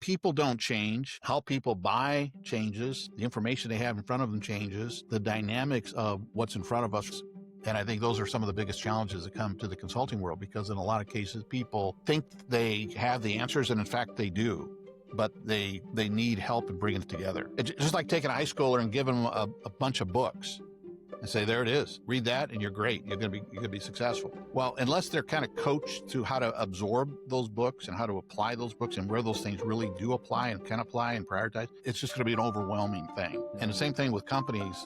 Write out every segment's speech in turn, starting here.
people don't change, how people buy changes, the information they have in front of them changes, the dynamics of what's in front of us. And I think those are some of the biggest challenges that come to the consulting world, because in a lot of cases, people think they have the answers, and in fact, they do. But they need help in bringing it together. It's just like taking a high schooler and giving them a bunch of books and say, there it is, read that and you're great. You're gonna be successful. Well, unless they're kind of coached to how to absorb those books and how to apply those books and where those things really do apply and can apply and prioritize, it's just gonna be an overwhelming thing. And the same thing with companies.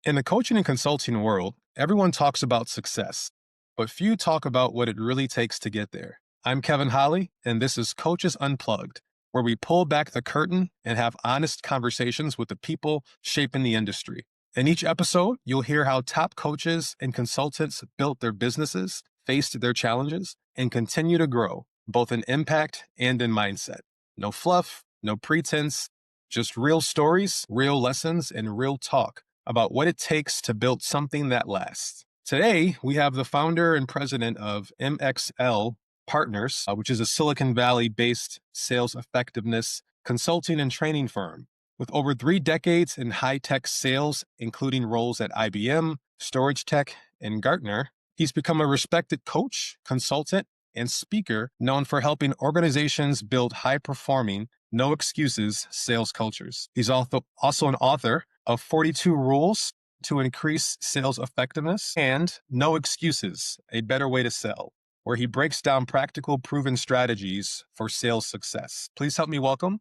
In the coaching and consulting world, everyone talks about success, but few talk about what it really takes to get there. I'm Kevin Holly, and this is Coaches Unplugged, where we pull back the curtain and have honest conversations with the people shaping the industry. In each episode, you'll hear how top coaches and consultants built their businesses, faced their challenges, and continue to grow, both in impact and in mindset. No fluff, no pretense, just real stories, real lessons, and real talk about what it takes to build something that lasts. Today, we have the founder and president of MXL Partners, which is a Silicon Valley-based sales effectiveness consulting and training firm. With over 3 decades in high-tech sales, including roles at IBM, Storage Tech, and Gartner, he's become a respected coach, consultant, and speaker known for helping organizations build high-performing, no excuses sales cultures. He's also an author of 42 Rules to Increase Sales Effectiveness and No Excuses, A Better Way to Sell, where he breaks down practical, proven strategies for sales success. Please help me welcome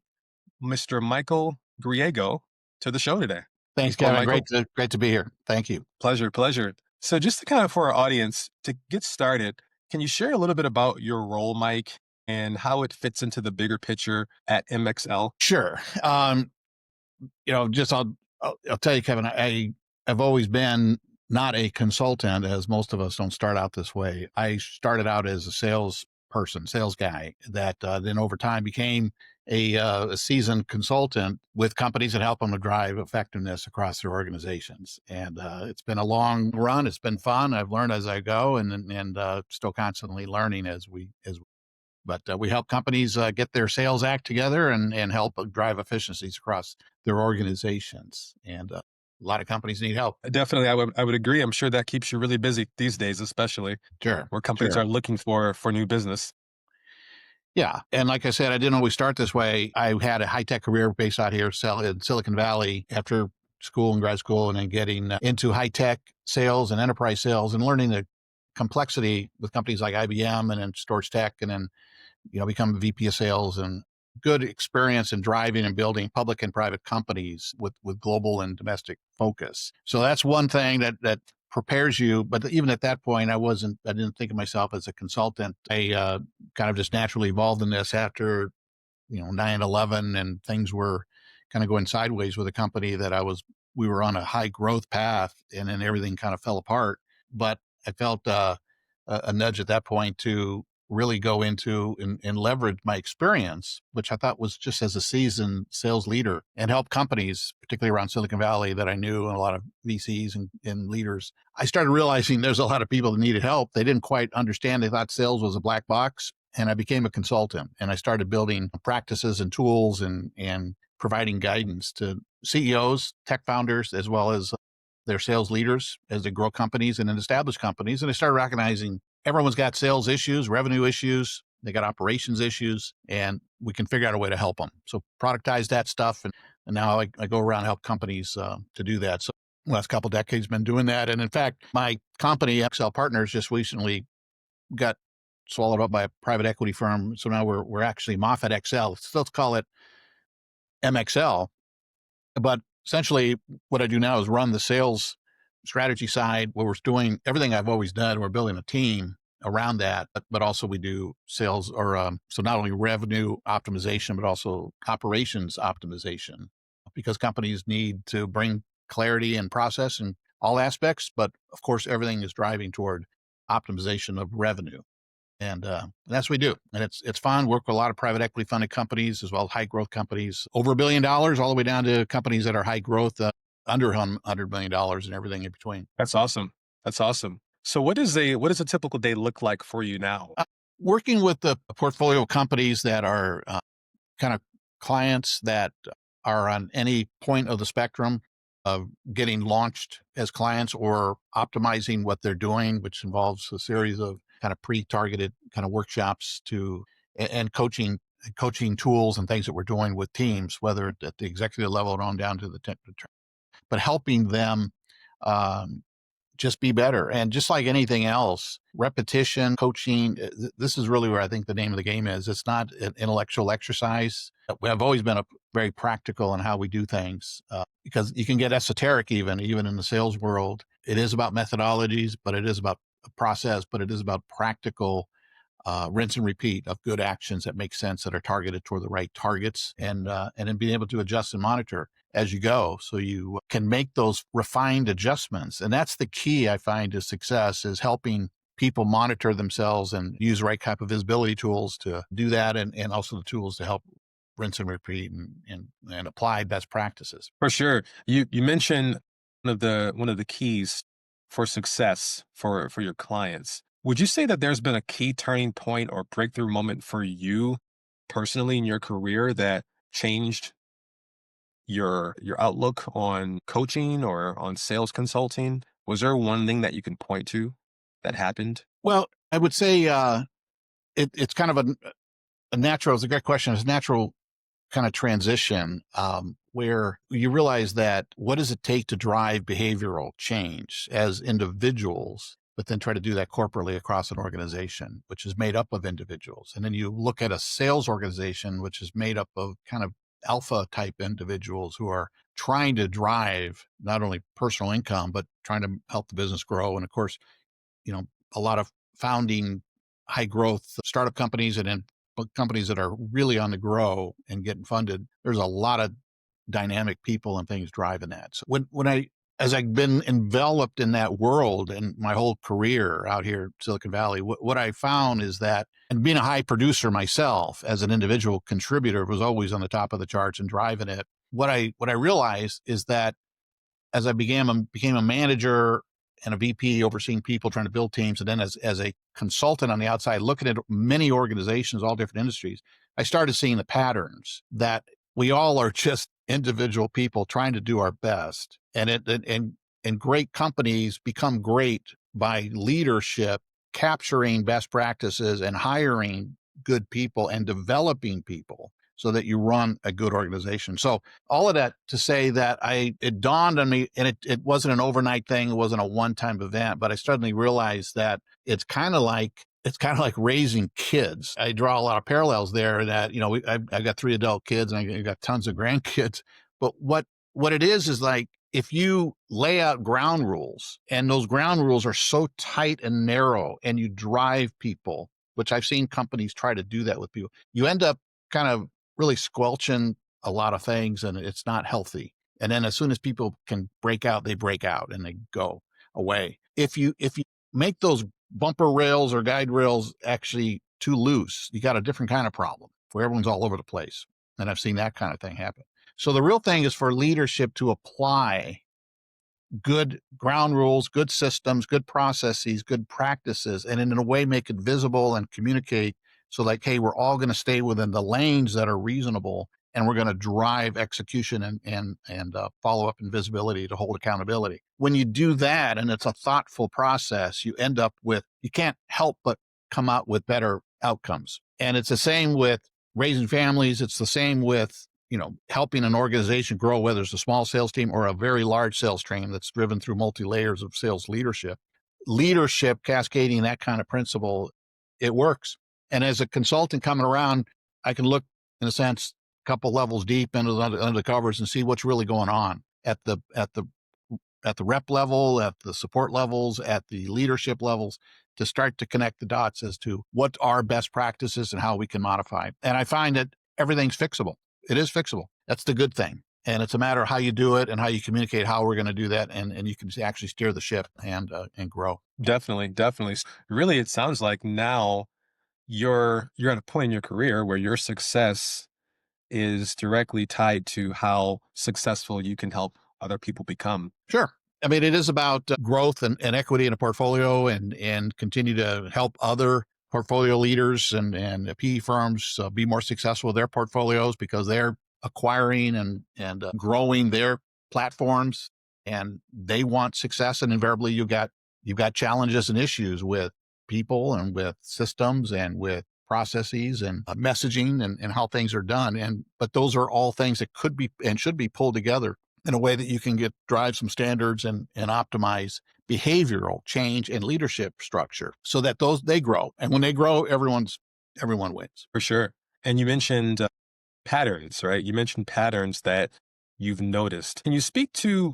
Mr. Michael Griego to the show today. Thanks, Hello, Kevin. Michael. Great to be here. Thank you. Pleasure. So just to kind of for our audience, to get started, can you share a little bit about your role, Mike, and how it fits into the bigger picture at MXL? Sure. I'll tell you, Kevin, I've always been not a consultant, as most of us don't start out this way. I started out as a sales guy that then over time became a seasoned consultant with companies that help them to drive effectiveness across their organizations. And it's been a long run. It's been fun. I've learned as I go, and still constantly learning But we help companies get their sales act together and help drive efficiencies across their organizations. And a lot of companies need help. Definitely, I would agree. I'm sure that keeps you really busy these days, especially where companies are looking for new business. Yeah. And like I said, I didn't always start this way. I had a high-tech career based out here in Silicon Valley after school and grad school, and then getting into high-tech sales and enterprise sales and learning the complexity with companies like IBM and then Storage Tech, and then become a VP of sales, and good experience in driving and building public and private companies with global and domestic focus. So that's one thing that prepares you. But even at that point, I didn't think of myself as a consultant. I kind of just naturally evolved in this after, 9/11, and things were kind of going sideways with a company that we were on a high growth path, and then everything kind of fell apart. But I felt a nudge at that point to really go into and leverage my experience, which I thought was just as a seasoned sales leader, and help companies, particularly around Silicon Valley that I knew, and a lot of VCs and leaders. I started realizing there's a lot of people that needed help. They didn't quite understand. They thought sales was a black box. And I became a consultant, and I started building practices and tools and providing guidance to CEOs, tech founders, as well as their sales leaders as they grow companies and then establish companies. And I started recognizing everyone's got sales issues, revenue issues, they got operations issues, and we can figure out a way to help them. So productize that stuff. And now I go around and help companies to do that. So the last couple of decades been doing that. And in fact, my company, XL Partners, just recently got swallowed up by a private equity firm. So now we're actually Moffett XL. Let's call it MXL. But essentially what I do now is run the sales strategy side, where we're doing everything I've always done. We're building a team around that, but also we do sales, so not only revenue optimization, but also operations optimization, because companies need to bring clarity and process in all aspects. But of course, everything is driving toward optimization of revenue. And that's what we do. And it's fun. Work with a lot of private equity funded companies as well as high growth companies, over $1 billion, all the way down to companies that are high growth, under $100 million and everything in between. That's awesome. That's awesome. So what does a typical day look like for you now? Working with the portfolio of companies that are kind of clients that are on any point of the spectrum of getting launched as clients or optimizing what they're doing, which involves a series of kind of pre-targeted kind of workshops and coaching tools and things that we're doing with teams, whether at the executive level and on down to the but helping them um, just be better. And just like anything else, repetition, coaching, this is really where I think the name of the game is. It's not an intellectual exercise. We have always been very practical in how we do things, because you can get esoteric even in the sales world. It is about methodologies, but it is about a process, but it is about practical rinse and repeat of good actions that make sense, that are targeted toward the right targets, and then being able to adjust and monitor as you go, so you can make those refined adjustments. And that's the key, I find, to success, is helping people monitor themselves and use the right type of visibility tools to do that, and also the tools to help rinse and repeat and apply best practices. For sure. You mentioned one of the keys for success for your clients. Would you say that there's been a key turning point or breakthrough moment for you personally in your career that changed your outlook on coaching or on sales consulting? Was there one thing that you can point to that happened? Well, I would say it's kind of a natural. It's a great question. It's a natural kind of transition, where you realize that what does it take to drive behavioral change as individuals, but then try to do that corporately across an organization, which is made up of individuals. And then you look at a sales organization, which is made up of kind of alpha type individuals who are trying to drive not only personal income, but trying to help the business grow. And of course, a lot of founding high growth startup companies, and then companies that are really on the grow and getting funded. There's a lot of dynamic people and things driving that. So as I've been enveloped in that world and my whole career out here in Silicon Valley, what I found is that, and being a high producer myself as an individual contributor, was always on the top of the charts and driving it. What I realized is that as I became a manager and a VP, overseeing people, trying to build teams, and then as a consultant on the outside, looking at many organizations, all different industries, I started seeing the patterns that we all are just individual people trying to do our best. And great companies become great by leadership capturing best practices and hiring good people and developing people so that you run a good organization. So all of that to say that it dawned on me, and it wasn't an overnight thing. It wasn't a one-time event, but I suddenly realized that it's kind of like raising kids. I draw a lot of parallels there that, I've got 3 adult kids and I got tons of grandkids, but what it is like, if you lay out ground rules and those ground rules are so tight and narrow and you drive people, which I've seen companies try to do that with people, you end up kind of really squelching a lot of things, and it's not healthy. And then as soon as people can break out, they break out and they go away. If you make those bumper rails or guide rails actually too loose, you got a different kind of problem where everyone's all over the place. And I've seen that kind of thing happen. So the real thing is for leadership to apply good ground rules, good systems, good processes, good practices, and in a way make it visible and communicate, so like, hey, we're all going to stay within the lanes that are reasonable, and we're going to drive execution and follow up and visibility to hold accountability. When you do that, and it's a thoughtful process, you can't help but come out with better outcomes. And it's the same with raising families. It's the same with helping an organization grow, whether it's a small sales team or a very large sales team that's driven through multi-layers of sales leadership. Leadership cascading that kind of principle, it works. And as a consultant coming around, I can look, in a sense, a couple levels deep under the covers and see what's really going on at the rep level, at the support levels, at the leadership levels, to start to connect the dots as to what are best practices and how we can modify. And I find that everything's fixable. It is fixable. That's the good thing. And it's a matter of how you do it and how you communicate how we're going to do that. And you can actually steer the ship and grow. Definitely, definitely. Really, it sounds like now you're at a point in your career where your success is directly tied to how successful you can help other people become. Sure. I mean, it is about growth and equity in a portfolio and continue to help other portfolio leaders and PE firms be more successful with their portfolios because they're acquiring and growing their platforms and they want success. And invariably, you've got challenges and issues with people and with systems and with processes and messaging and how things are done. But those are all things that could be and should be pulled together in a way that you can drive some standards and optimize behavioral change and leadership structure so that they grow. And when they grow, everyone wins. For sure. And you mentioned patterns, right? You mentioned patterns that you've noticed. Can you speak to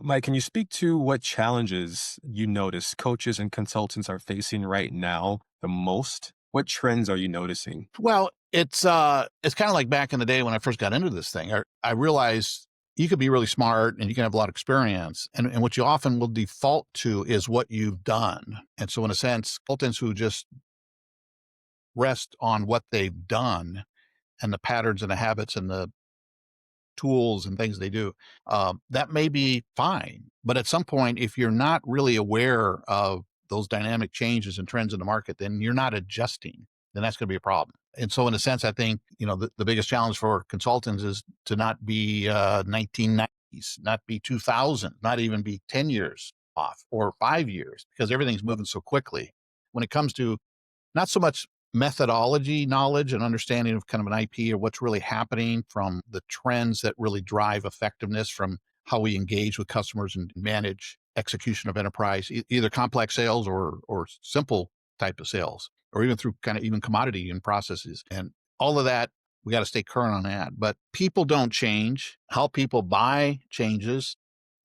what challenges you notice coaches and consultants are facing right now the most? What trends are you noticing? Well, it's kind of like back in the day when I first got into this thing. I realized you could be really smart and you can have a lot of experience. And what you often will default to is what you've done. And so in a sense, consultants who just rest on what they've done and the patterns and the habits and the tools and things they do, that may be fine. But at some point, if you're not really aware of those dynamic changes and trends in the market, then you're not adjusting. Then that's going to be a problem. And so, in a sense, I think the biggest challenge for consultants is to not be 1990s, not be 2000, not even be 10 years off or 5 years, because everything's moving so quickly. When it comes to not so much methodology knowledge and understanding of kind of an IP or what's really happening from the trends that really drive effectiveness from how we engage with customers and manage execution of enterprise, either complex sales or simple type of sales, or even through kind of even commodity and processes. And all of that, we got to stay current on that. But people don't change. How people buy changes.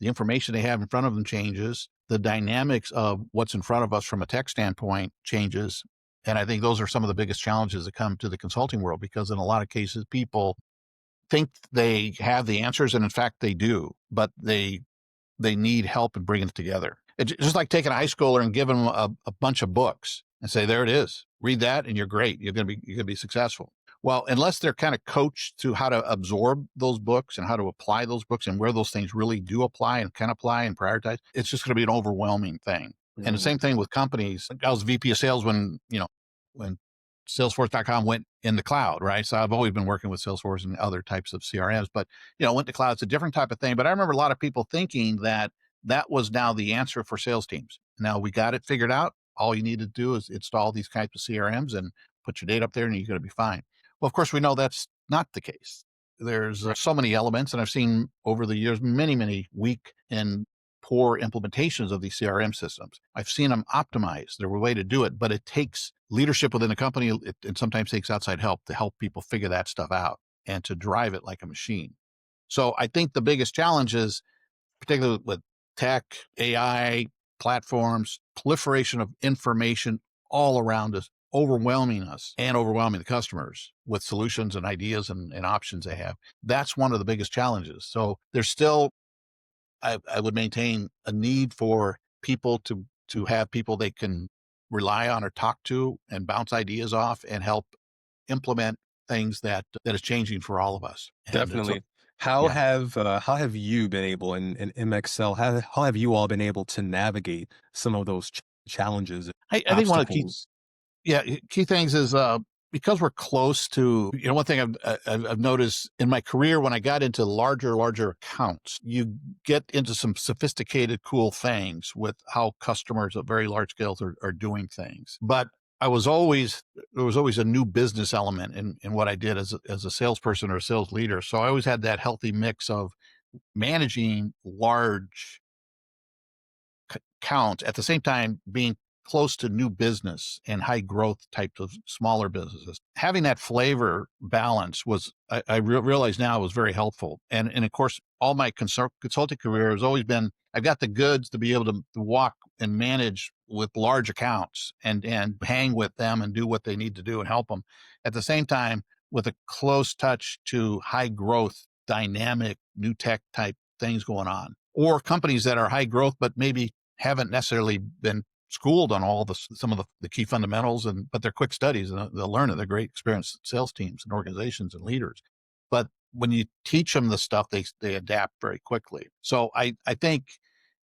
The information they have in front of them changes. The dynamics of what's in front of us from a tech standpoint changes. And I think those are some of the biggest challenges that come to the consulting world, because in a lot of cases, people think they have the answers, and in fact, they do, but they need help in bringing it together. It's just like taking a high schooler and giving them a bunch of books and say, there it is, read that, and you're great. You're going to be successful. Well, unless they're kind of coached to how to absorb those books and how to apply those books and where those things really do apply and can apply and prioritize, it's just going to be an overwhelming thing. And the same thing with companies. I was VP of sales when Salesforce.com went in the cloud, right? So I've always been working with Salesforce and other types of CRMs, but went to cloud. It's a different type of thing. But I remember a lot of people thinking that was now the answer for sales teams. Now we got it figured out. All you need to do is install these types of CRMs and put your data up there, and you're going to be fine. Well, of course, we know that's not the case. There's so many elements, and I've seen over the years many weak and poor implementations of these CRM systems. I've seen them optimized. There's a way to do it, but it takes leadership within the company. It sometimes takes outside help to help people figure that stuff out and to drive it like a machine. So I think the biggest challenge is, particularly with tech, AI, platforms, proliferation of information all around us, overwhelming us and overwhelming the customers with solutions and ideas and options they have. That's one of the biggest challenges. So there's still, I would maintain, a need for people to have people they can rely on or talk to and bounce ideas off and help implement things that is changing for all of us. And Definitely. yeah, How have you been able in MXL? How have you all been able to navigate some of those challenges, I think one of the key obstacles? Yeah, key things is because we're close to, one thing I've noticed in my career when I got into larger accounts, you get into some sophisticated, cool things with how customers at very large scales are doing things. But there was always a new business element in what I did as a salesperson or a sales leader. So I always had that healthy mix of managing large count at the same time being close to new business and high growth types of smaller businesses. Having that flavor balance was, I realize now, was very helpful. And of course, all my consulting career has always been, I've got the goods to be able to walk and manage with large accounts and hang with them and do what they need to do and help them. At the same time, with a close touch to high growth, dynamic, new tech type things going on, or companies that are high growth, but maybe haven't necessarily been schooled on all some of the key fundamentals, but they're quick studies and they'll learn it. They're great experienced sales teams and organizations and leaders. But when you teach them the stuff, they adapt very quickly. So I think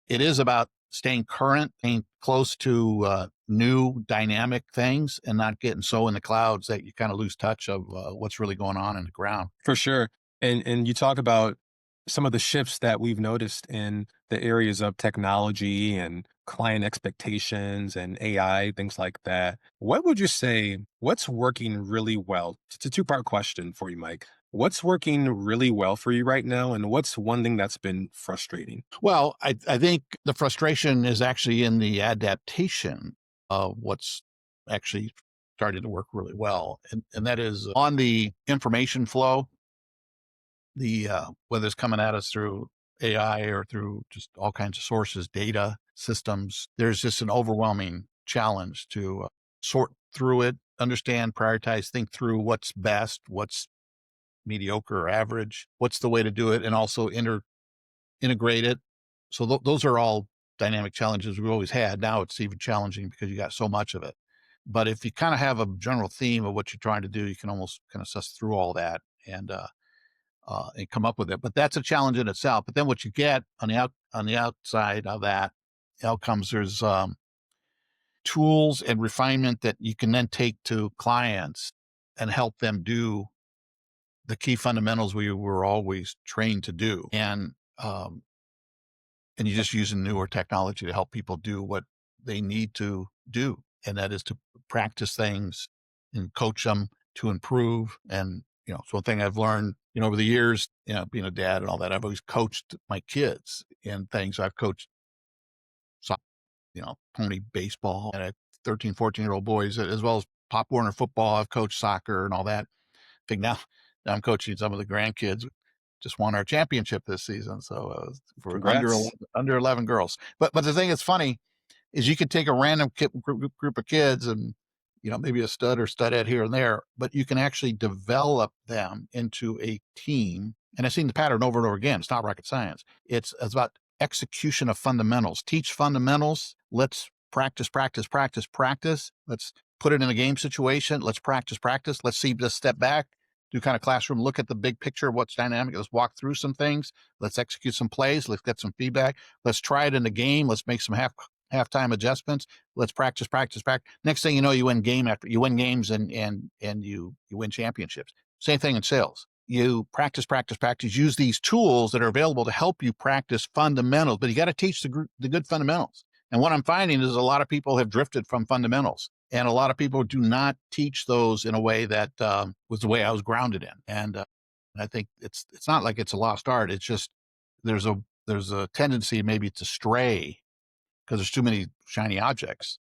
it is about staying current, staying close to new dynamic things and not getting so in the clouds that you kind of lose touch of what's really going on in the ground. For sure. And you talk about some of the shifts that we've noticed in the areas of technology and client expectations and AI, things like that. What would you say, what's working really well? It's a two-part question for you, Mike. What's working really well for you right now? And what's one thing that's been frustrating? Well, I think the frustration is actually in the adaptation of what's actually started to work really well. And that is on the information flow, whether it's coming at us through AI or through just all kinds of sources, data, systems, there's just an overwhelming challenge to sort through it, understand, prioritize, think through what's best, what's mediocre or average, what's the way to do it, and also integrate it. So those are all dynamic challenges we've always had. Now it's even challenging because you got so much of it. But if you kind of have a general theme of what you're trying to do, you can almost kind of suss through all that and come up with it. But that's a challenge in itself. But then what you get on the outside of that outcomes, there's tools and refinement that you can then take to clients and help them do the key fundamentals we were always trained to do. And you're just using newer technology to help people do what they need to do. And that is to practice things and coach them to improve. And, it's one thing I've learned, over the years, being a dad and all that, I've always coached my kids in things. I've coached, pony baseball and I 13, 14-year-old boys, as well as Pop Warner football. I've coached soccer and all that. I think now I'm coaching some of the grandkids. Just won our championship this season. So for Congrats. under 11 girls. But the thing that's funny is you could take a random group of kids and, maybe a stud or studette here and there, but you can actually develop them into a team. And I've seen the pattern over and over again. It's not rocket science. It's about execution of fundamentals. Teach fundamentals. Let's practice, practice, practice, practice. Let's put it in a game situation. Let's practice, practice. Let's see, let's step back, do kind of classroom, look at the big picture of what's dynamic. Let's walk through some things. Let's execute some plays. Let's get some feedback. Let's try it in the game. Let's make some halftime adjustments. Let's practice, practice, practice. Next thing you know, you win games and you win championships. Same thing in sales. You practice, practice, practice. Use these tools that are available to help you practice fundamentals, but you got to teach the good fundamentals. And what I'm finding is a lot of people have drifted from fundamentals. And a lot of people do not teach those in a way that was the way I was grounded in. And I think it's not like it's a lost art. It's just there's a tendency maybe to stray because there's too many shiny objects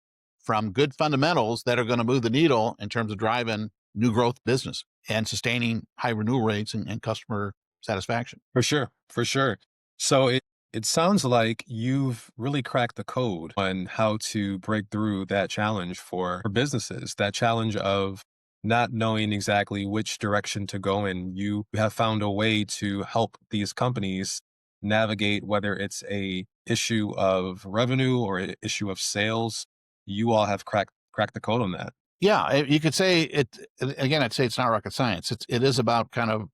from good fundamentals that are going to move the needle in terms of driving new growth business and sustaining high renewal rates and customer satisfaction. For sure. For sure. So it sounds like you've really cracked the code on how to break through that challenge for businesses, that challenge of not knowing exactly which direction to go in. You have found a way to help these companies navigate, whether it's a issue of revenue or an issue of sales. You all have cracked the code on that. Yeah, you could say it again. I'd say it's not rocket science. It is about kind of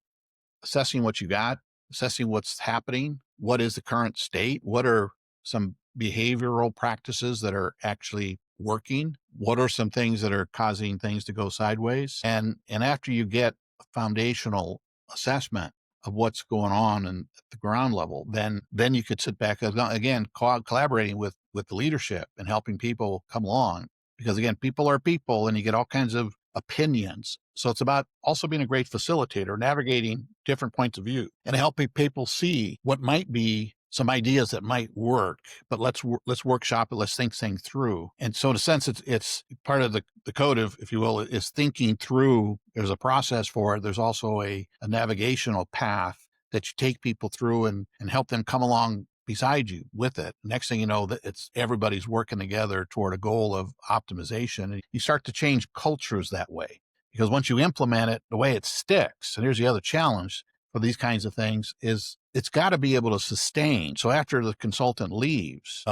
assessing what you got, assessing what's happening. What is the current state? What are some behavioral practices that are actually working? What are some things that are causing things to go sideways? And after you get a foundational assessment of what's going on and at the ground level, then you could sit back again, collaborating with the leadership and helping people come along. Because again, people are people and you get all kinds of opinions. So it's about also being a great facilitator, navigating different points of view and helping people see what might be some ideas that might work, but let's workshop it. Let's think things through. And so in a sense, it's part of the code of, if you will, is thinking through. There's a process for it. There's also a navigational path that you take people through and help them come along beside you with it. Next thing you know, that it's everybody's working together toward a goal of optimization. And you start to change cultures that way, because once you implement it, the way it sticks. And here's the other challenge for these kinds of things is it's got to be able to sustain. So after the consultant leaves,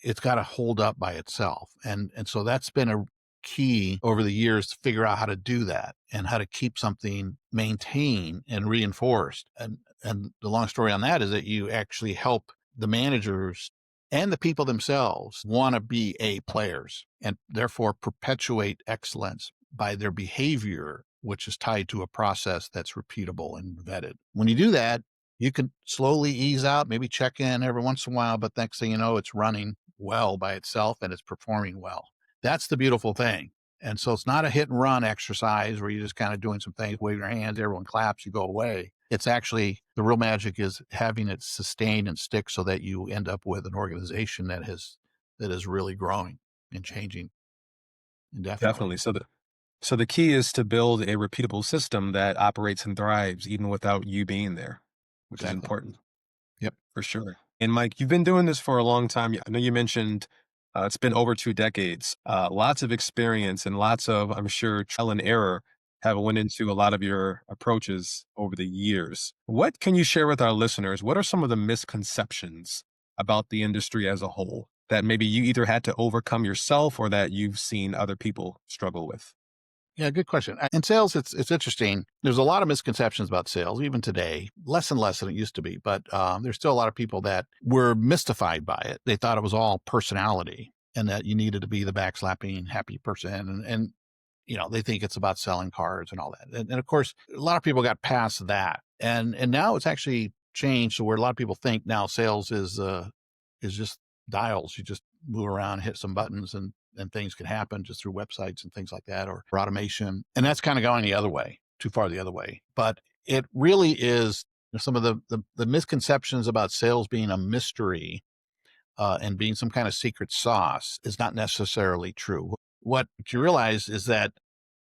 it's got to hold up by itself. And so that's been a key over the years to figure out how to do that and how to keep something maintained and reinforced. And the long story on that is that you actually help the managers and the people themselves want to be A players and therefore perpetuate excellence by their behavior, which is tied to a process that's repeatable and vetted. When you do that, you can slowly ease out, maybe check in every once in a while, but next thing you know, it's running well by itself and it's performing well. That's the beautiful thing. And so it's not a hit and run exercise where you're just kind of doing some things, wave your hands, everyone claps, you go away. It's actually the real magic is having it sustain and stick so that you end up with an organization that is really growing and changing indefinitely. Definitely. So the key is to build a repeatable system that operates and thrives even without you being there, which is Exactly. important Yep. for sure. And Mike, you've been doing this for a long time. I know you mentioned it's been over 2 decades. Lots of experience and lots of, I'm sure, trial and error have went into a lot of your approaches over the years. What can you share with our listeners? What are some of the misconceptions about the industry as a whole that maybe you either had to overcome yourself or that you've seen other people struggle with? Yeah, good question. In sales, it's interesting. There's a lot of misconceptions about sales, even today, less and less than it used to be. But there's still a lot of people that were mystified by it. They thought it was all personality and that you needed to be the backslapping, happy person. And they think it's about selling cars and all that. And of course, a lot of people got past that. And now it's actually changed to where a lot of people think now sales is just dials. You just move around, hit some buttons, and things can happen just through websites and things like that or automation. And that's kind of going the other way, too far the other way. But it really is some of the misconceptions about sales being a mystery and being some kind of secret sauce is not necessarily true. What you realize is that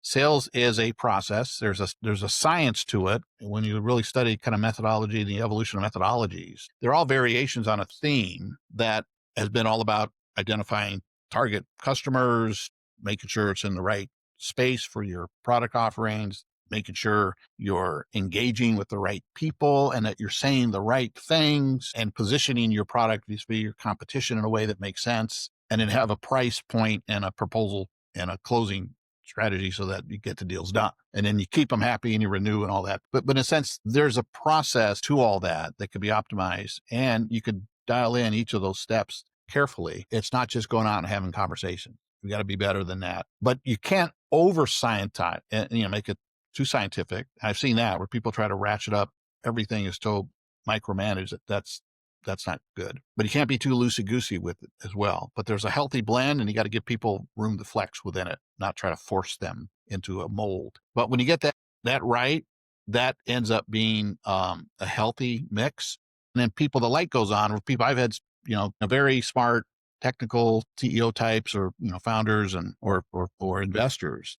sales is a process. There's a science to it. When you really study kind of methodology, the evolution of methodologies, they're all variations on a theme that has been all about identifying target customers, making sure it's in the right space for your product offerings, making sure you're engaging with the right people and that you're saying the right things and positioning your product vis-a-vis your competition in a way that makes sense, and then have a price point and a proposal and a closing strategy so that you get the deals done. And then you keep them happy and you renew and all that. But in a sense, there's a process to all that that could be optimized and you could dial in each of those steps carefully. It's not just going out and having conversations. You got to be better than that. But you can't over scientize and make it too scientific. I've seen that where people try to ratchet up everything is so micromanaged that's not good. But you can't be too loosey goosey with it as well. But there's a healthy blend and you got to give people room to flex within it, not try to force them into a mold. But when you get that right, that ends up being a healthy mix. And then the light goes on with people I've had, a very smart technical CEO types or, founders and, or investors,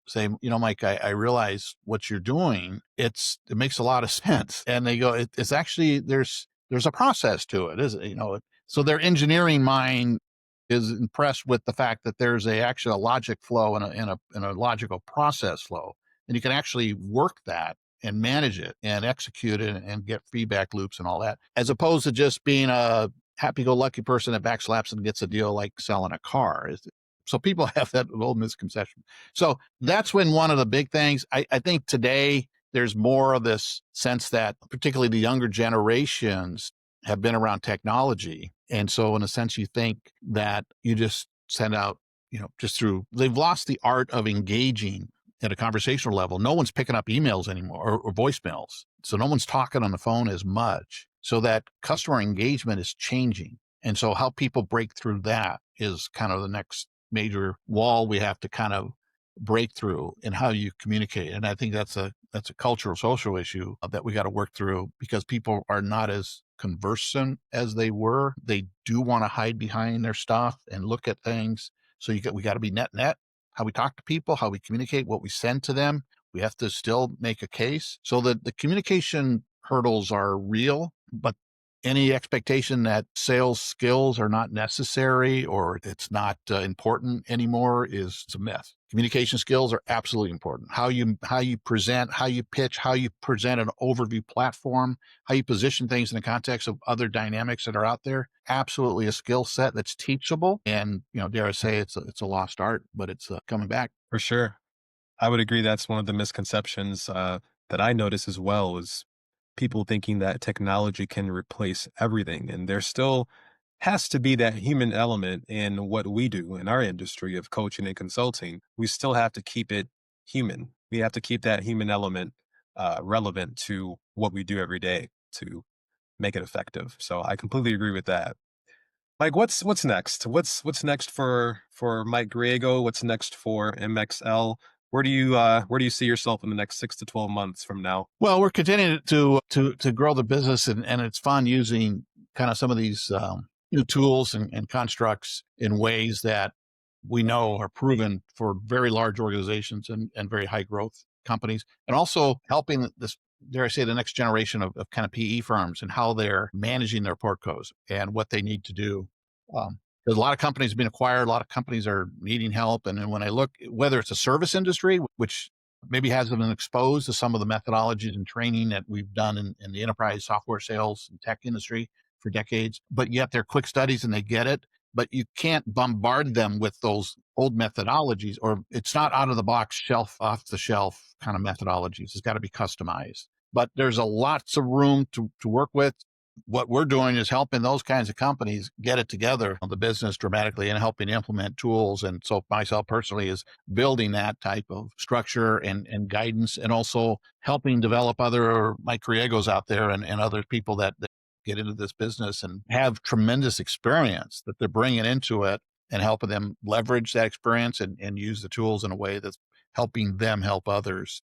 say, Mike, I realize what you're doing. It makes a lot of sense. And they go, it's actually, there's a process to it, isn't it? So their engineering mind is impressed with the fact that there's actually a logic flow and a logical process flow. And you can actually work that and manage it and execute it and get feedback loops and all that, as opposed to just being a happy-go-lucky person that backslaps and gets a deal like selling a car. So people have that old misconception. So that's when one of the big things, I think today there's more of this sense that particularly the younger generations have been around technology. And so in a sense, you think that you just send out, they've lost the art of engaging at a conversational level. No one's picking up emails anymore or voicemails. So no one's talking on the phone as much. So that customer engagement is changing. And so how people break through that is kind of the next major wall we have to kind of break through in how you communicate. And I think that's a cultural social issue that we got to work through because people are not as conversant as they were. They do want to hide behind their stuff and look at things. So we got to be net, how we talk to people, how we communicate, what we send to them. We have to still make a case so that the communication hurdles are real, but Any expectation that sales skills are not necessary or it's not important anymore is a myth. Communication skills are absolutely important. How you present, how you pitch, how you present an overview platform, how you position things in the context of other dynamics that are out there, absolutely a skill set that's teachable. And dare I say, it's a lost art, but it's coming back. For sure. I would agree that's one of the misconceptions that I notice as well is people thinking that technology can replace everything. And there still has to be that human element in what we do in our industry of coaching and consulting. We still have to keep it human. We have to keep that human element relevant to what we do every day to make it effective. So I completely agree with that. Mike, what's next? What's next for Mike Griego? What's next for MXL? Where do you see yourself in the next 6 to 12 months from now? Well, we're continuing to grow the business, and it's fun using kind of some of these new tools and constructs in ways that we know are proven for very large organizations and very high growth companies, and also helping this, dare I say, the next generation of kind of PE firms and how they're managing their portcos and what they need to do. There's a lot of companies being acquired, a lot of companies are needing help. And then when I look, whether it's a service industry, which maybe hasn't been exposed to some of the methodologies and training that we've done in the enterprise software sales and tech industry for decades, but yet they're quick studies and they get it. But you can't bombard them with those old methodologies, or it's not out of the box, off the shelf kind of methodologies. It's got to be customized. But there's a lots of room to work with. What we're doing is helping those kinds of companies get it together on the business dramatically and helping implement tools. And so myself personally is building that type of structure and guidance, and also helping develop other Mike Griegos out there and other people that get into this business and have tremendous experience that they're bringing into it, and helping them leverage that experience and use the tools in a way that's helping them help others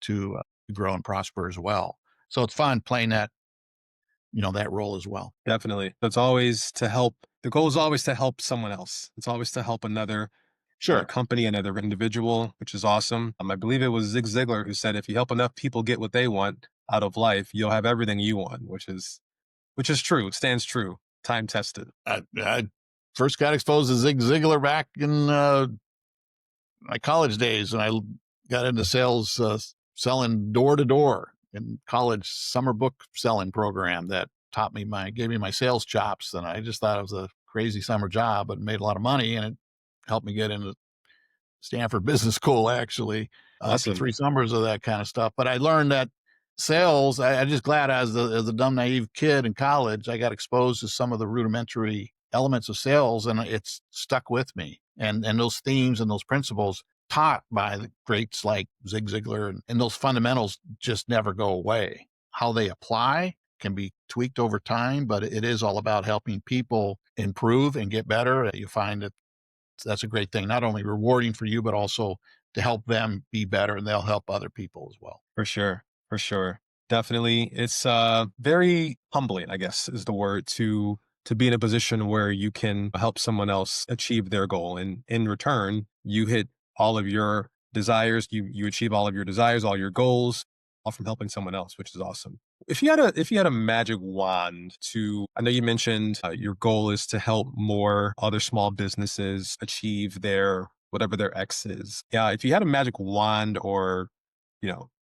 to grow and prosper as well. So it's fun playing that role as well. Definitely. That's always to help. The goal is always to help someone else. It's always to help another Sure. company, another individual, which is awesome. I believe it was Zig Ziglar who said, "If you help enough people get what they want out of life, you'll have everything you want," which is true. It stands true. Time tested. I first got exposed to Zig Ziglar back in my college days, and I got into sales, selling door to door in college summer book selling program that gave me my sales chops. And I just thought it was a crazy summer job, but made a lot of money, and it helped me get into Stanford Business School, actually, after Awesome. 3 summers of that kind of stuff. But I learned that sales, I'm just glad as a dumb, naive kid in college, I got exposed to some of the rudimentary elements of sales, and it's stuck with me. And those themes and those principles taught by the greats like Zig Ziglar and those fundamentals just never go away. How they apply can be tweaked over time, but it is all about helping people improve and get better. You find that that's a great thing, not only rewarding for you, but also to help them be better, and they'll help other people as well. For sure. For sure. Definitely. It's very humbling, I guess, is the word to be in a position where you can help someone else achieve their goal. And in return, you hit all of your desires, you achieve all of your desires, all your goals, all from helping someone else, which is awesome. If you had a magic wand to, I know you mentioned your goal is to help more other small businesses achieve their whatever their X is. Yeah, if you had a magic wand, or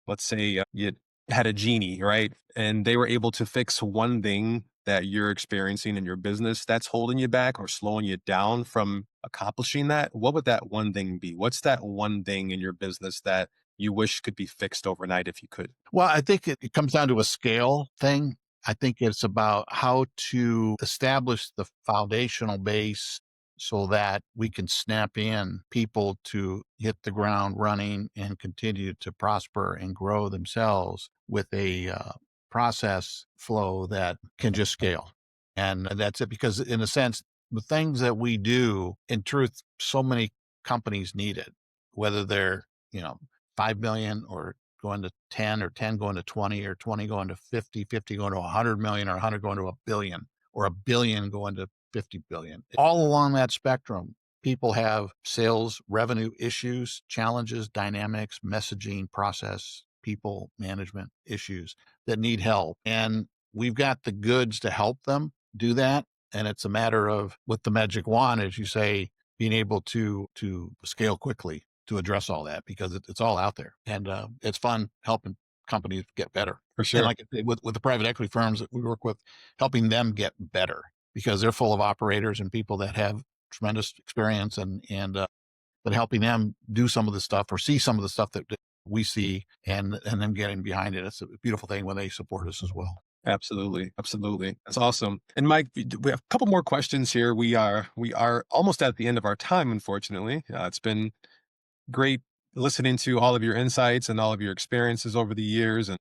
let's say you had a genie, right? And they were able to fix one thing that you're experiencing in your business that's holding you back or slowing you down from accomplishing that. What would that one thing be? What's that one thing in your business that you wish could be fixed overnight if you could? Well, I think it comes down to a scale thing. I think it's about how to establish the foundational base so that we can snap in people to hit the ground running and continue to prosper and grow themselves with a process flow that can just scale. And that's it, because in a sense, the things that we do, in truth, so many companies need it, whether they're, 5 million or going to 10, or 10 going to 20, or 20 going to 50, 50 going to 100 million, or 100 going to a billion, or a billion going to 50 billion. All along that spectrum, people have sales revenue issues, challenges, dynamics, messaging, process, people management issues that need help. And we've got the goods to help them do that. And it's a matter of, with the magic wand, as you say, being able to scale quickly to address all that, because it's all out there, and it's fun helping companies get better. For And sure. like I say, with the private equity firms that we work with, helping them get better, because they're full of operators and people that have tremendous experience, but helping them do some of the stuff or see some of the stuff that we see, and them getting behind it. It's a beautiful thing when they support us as well. Absolutely. Absolutely. That's awesome. And Mike, we have a couple more questions here. We are almost at the end of our time, unfortunately. It's been great listening to all of your insights and all of your experiences over the years, and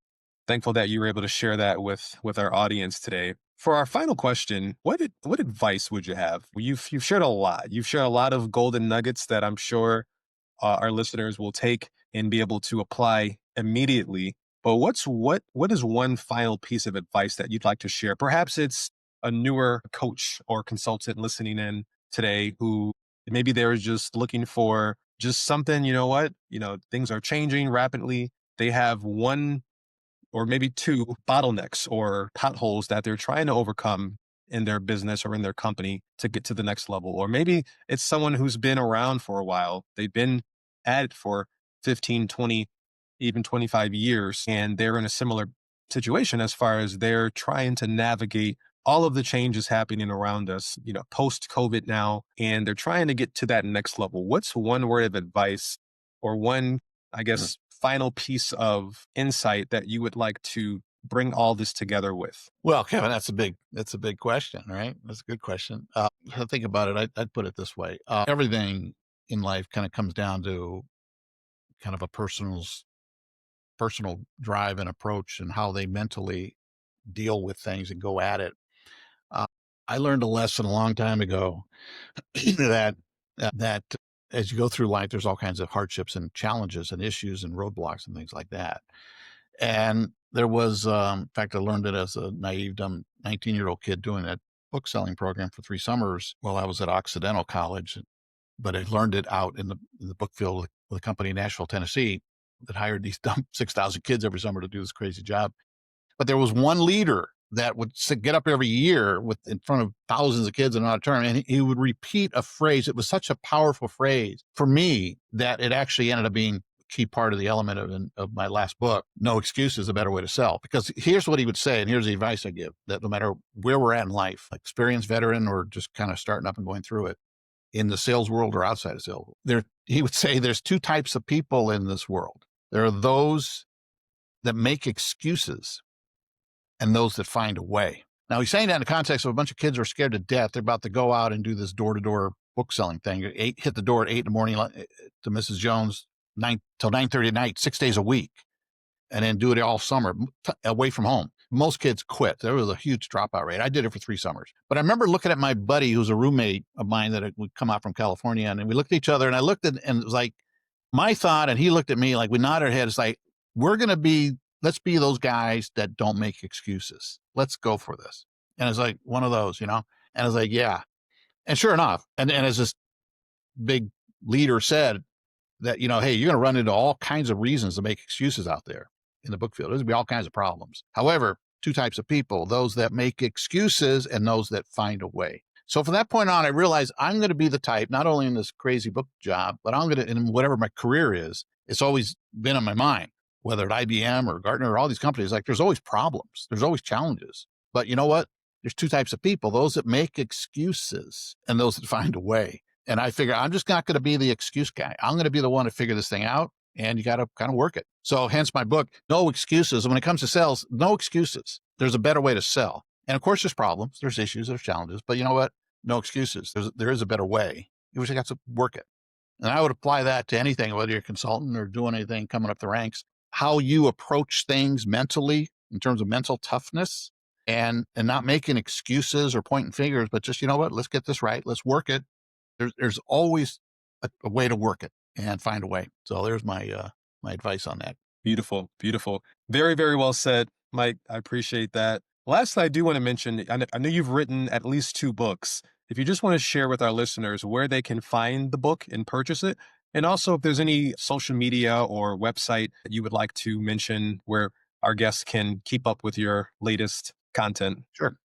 thankful that you were able to share that with our audience today. For our final question, what advice would you have? You've shared a lot. You've shared a lot of golden nuggets that I'm sure our listeners will take and be able to apply immediately. But what is one final piece of advice that you'd like to share? Perhaps it's a newer coach or consultant listening in today who maybe they're just looking for just something, things are changing rapidly. They have one or maybe two bottlenecks or potholes that they're trying to overcome in their business or in their company to get to the next level. Or maybe it's someone who's been around for a while. They've been at it for 15, 20, even 25 years, and they're in a similar situation as far as they're trying to navigate all of the changes happening around us, post COVID now, and they're trying to get to that next level. What's one word of advice or one, I guess, final piece of insight that you would like to bring all this together with? Well, Kevin, that's a big question, right? That's a good question. To think about it, I'd put it this way: everything in life kind of comes down to kind of a personal drive and approach, and how they mentally deal with things and go at it. Uh, I learned a lesson a long time ago that that as you go through life, there's all kinds of hardships and challenges and issues and roadblocks and things like that. And there was, in fact, I learned it as a naive, dumb 19-year-old kid doing a book selling program for 3 summers while I was at Occidental College. But I learned it out in the book field with a company in Nashville, Tennessee, that hired these dumb 6,000 kids every summer to do this crazy job. But there was one leader that would get up every year in front of thousands of kids in an auditorium, and he would repeat a phrase. It was such a powerful phrase for me that it actually ended up being a key part of the element of my last book. No excuse is a better way to sell. Because here's what he would say, and here's the advice I give: that no matter where we're at in life, experienced veteran or just kind of starting up and going through it, in the sales world or outside of sales, he would say there's two types of people in this world. There are those that make excuses and those that find a way. Now, he's saying that in the context of a bunch of kids who are scared to death. They're about to go out and do this door-to-door book selling thing. Hit the door at 8 in the morning to Mrs. Jones, 9:30 at night, 6 days a week, and then do it all summer away from home. Most kids quit. There was a huge dropout rate. I did it for 3 summers. But I remember looking at my buddy, who's a roommate of mine that would come out from California, and we looked at each other, and I looked at, and it was like my thought, and he looked at me, like we nodded our heads, like, let's be those guys that don't make excuses. Let's go for this. And it's like one of those, And I was like, yeah. And sure enough, and as this big leader said, that, hey, you're going to run into all kinds of reasons to make excuses out there in the book field. There's going to be all kinds of problems. However, two types of people: those that make excuses and those that find a way. So from that point on, I realized I'm going to be the type, not only in this crazy book job, but I'm going to, in whatever my career is, it's always been on my mind, whether at IBM or Gartner or all these companies, like there's always problems. There's always challenges. But you know what? There's two types of people: those that make excuses and those that find a way. And I figure I'm just not going to be the excuse guy. I'm going to be the one to figure this thing out, and you got to kind of work it. So hence my book, No Excuses. And when it comes to sales, no excuses. There's a better way to sell. And of course, there's problems, there's issues, there's challenges, but you know what? No excuses. There is a better way. You just got to work it. And I would apply that to anything, whether you're a consultant or doing anything coming up the ranks. How you approach things mentally in terms of mental toughness, and not making excuses or pointing fingers, but just, let's get this right. Let's work it. There's always a way to work it and find a way. So there's my advice on that. Beautiful, beautiful. Very, very well said, Mike. I appreciate that. Last, I do want to mention, I know you've written at least 2 books. If you just want to share with our listeners where they can find the book and purchase it, and also if there's any social media or website that you would like to mention where our guests can keep up with your latest content. Sure.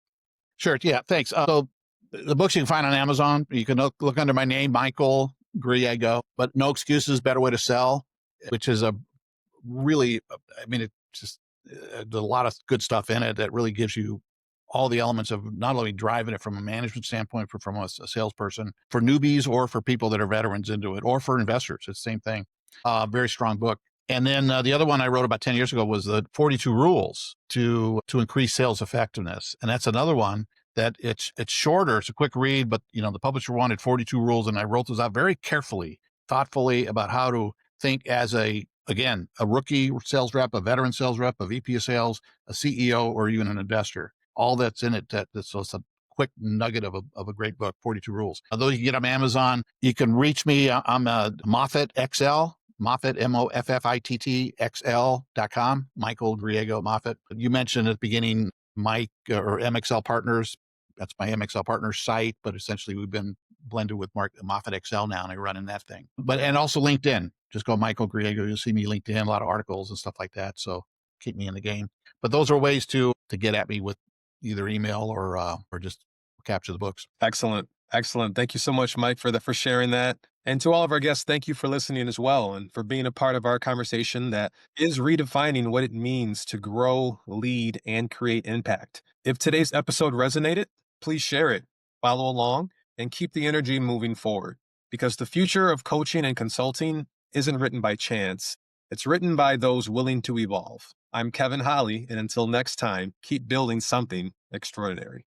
Sure. Yeah. Thanks. So the books you can find on Amazon. You can look under my name, Michael Griego, but No Excuses, Better Way to Sell, which is a really, I mean, it's just there's a lot of good stuff in it that really gives you all the elements of not only driving it from a management standpoint, for from a salesperson, for newbies or for people that are veterans into it, or for investors. It's the same thing. Very strong book. And then the other one I wrote about 10 years ago was the 42 Rules to increase sales effectiveness. And that's another one that it's shorter. It's a quick read, but the publisher wanted 42 rules, and I wrote those out very carefully, thoughtfully about how to think as again, a rookie sales rep, a veteran sales rep, a VP of sales, a CEO, or even an investor. All that's in it. So it's a quick nugget of a great book, 42 Rules. Those you can get on Amazon. You can reach me. I'm Moffett XL, Moffett, Moffitt XL.com, Michael Griego Moffett. You mentioned at the beginning, Mike or MXL Partners. That's my MXL Partners site, but essentially we've been blended with Moffett XL now, and I run in that thing. And also LinkedIn. Just go Michael Griego. You'll see me LinkedIn, a lot of articles and stuff like that. So keep me in the game. But those are ways to get at me with either email or just capture the books. Excellent. Excellent. Thank you so much, Mike, for sharing that. And to all of our guests, thank you for listening as well and for being a part of our conversation that is redefining what it means to grow, lead, and create impact. If today's episode resonated, please share it, follow along, and keep the energy moving forward. Because the future of coaching and consulting isn't written by chance. It's written by those willing to evolve. I'm Kevin Holly, and until next time, keep building something extraordinary.